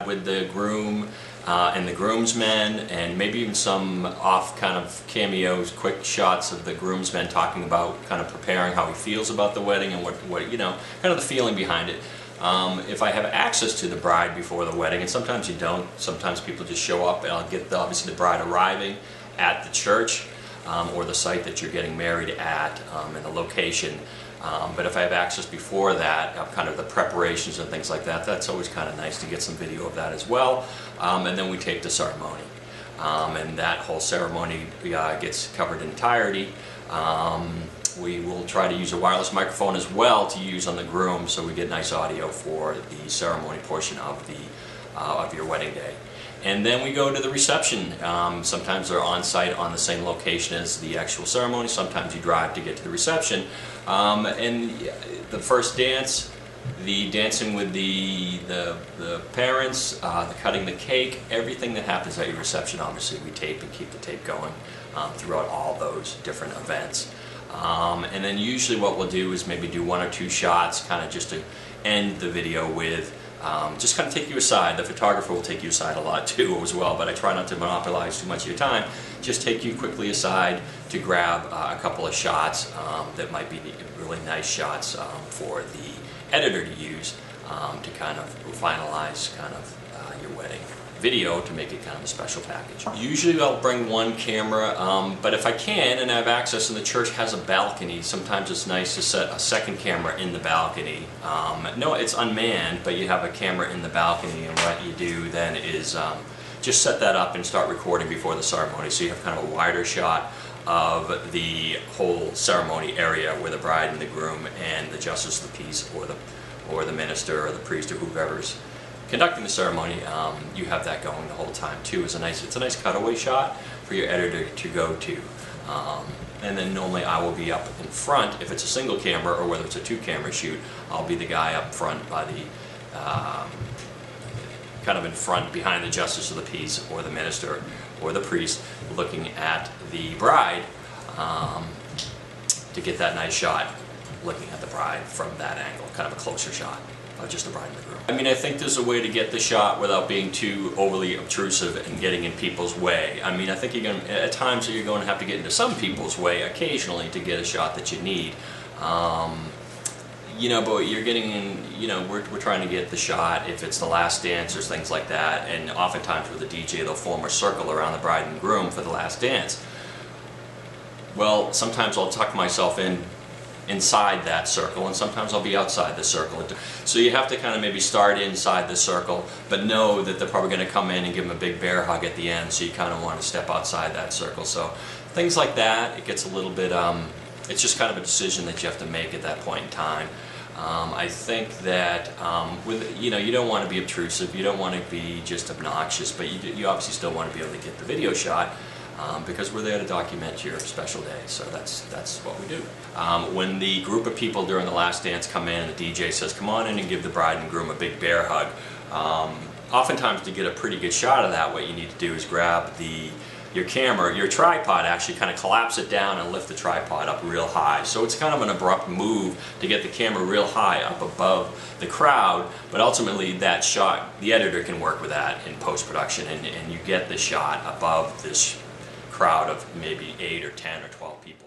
with the groom and the groomsmen, and maybe even some off kind of cameos, quick shots of the groomsmen talking about kind of preparing how he feels about the wedding and what you know, kind of the feeling behind it. If I have access to the bride before the wedding, and sometimes you don't, sometimes people just show up, and I'll get obviously the bride arriving at the church or the site that you're getting married at and the location. But if I have access before that, kind of the preparations and things like that, that's always kind of nice to get some video of that as well. And then we tape the ceremony. And that whole ceremony gets covered in entirety. We will try to use a wireless microphone as well to use on the groom, so we get nice audio for the ceremony portion of your wedding day. And then we go to the reception. Sometimes they're on site on the same location as the actual ceremony. Sometimes you drive to get to the reception. And the first dance, the dancing with the parents, the cutting the cake, everything that happens at your reception, obviously we tape and keep the tape going throughout all those different events. And then usually what we'll do is maybe do 1 or 2 shots, kind of just to end the video with. Just kind of take you aside. The photographer will take you aside a lot too as well, but I try not to monopolize too much of your time. Just take you quickly aside to grab a couple of shots that might be really nice shots for the editor to use to kind of finalize kind of your wedding video, to make it kind of a special package. Usually I'll bring 1 camera, but if I can and I have access and the church has a balcony, sometimes it's nice to set a second camera in the balcony. No, it's unmanned, but you have a camera in the balcony, and what you do then is just set that up and start recording before the ceremony, so you have kind of a wider shot of the whole ceremony area where the bride and the groom and the justice of the peace or the minister or the priest or whoever's conducting the ceremony. You have that going the whole time too. It's a nice cutaway shot for your editor to go to. And then normally I will be up in front if it's a single camera, or whether it's a 2-camera shoot, I'll be the guy up front by the kind of in front behind the justice of the peace or the minister or the priest, looking at the bride to get that nice shot, looking at the bride from that angle, kind of a closer shot of just the bride and the groom. I mean, I think there's a way to get the shot without being too overly obtrusive and getting in people's way. I mean, I think you're going to, at times you're going to have to get into some people's way occasionally to get a shot that you need. You know, but you're getting in, you know, we're trying to get the shot if it's the last dance or things like that, and oftentimes with a DJ they'll form a circle around the bride and groom for the last dance. Well, sometimes I'll tuck myself inside that circle, and sometimes I'll be outside the circle. So you have to kind of maybe start inside the circle, but know that they're probably going to come in and give them a big bear hug at the end, so you kind of want to step outside that circle. So things like that, it gets a little bit, it's just kind of a decision that you have to make at that point in time. I think that with, you know, you don't want to be obtrusive, you don't want to be just obnoxious, but you obviously still want to be able to get the video shot. Because we're there to document your special day, so that's what we do. When the group of people during the last dance come in and the DJ says, come on in and give the bride and groom a big bear hug, oftentimes to get a pretty good shot of that, what you need to do is grab your camera, your tripod, actually kind of collapse it down and lift the tripod up real high. So it's kind of an abrupt move to get the camera real high up above the crowd, but ultimately that shot, the editor can work with that in post-production, and you get the shot above this crowd of maybe 8 or 10 or 12 people.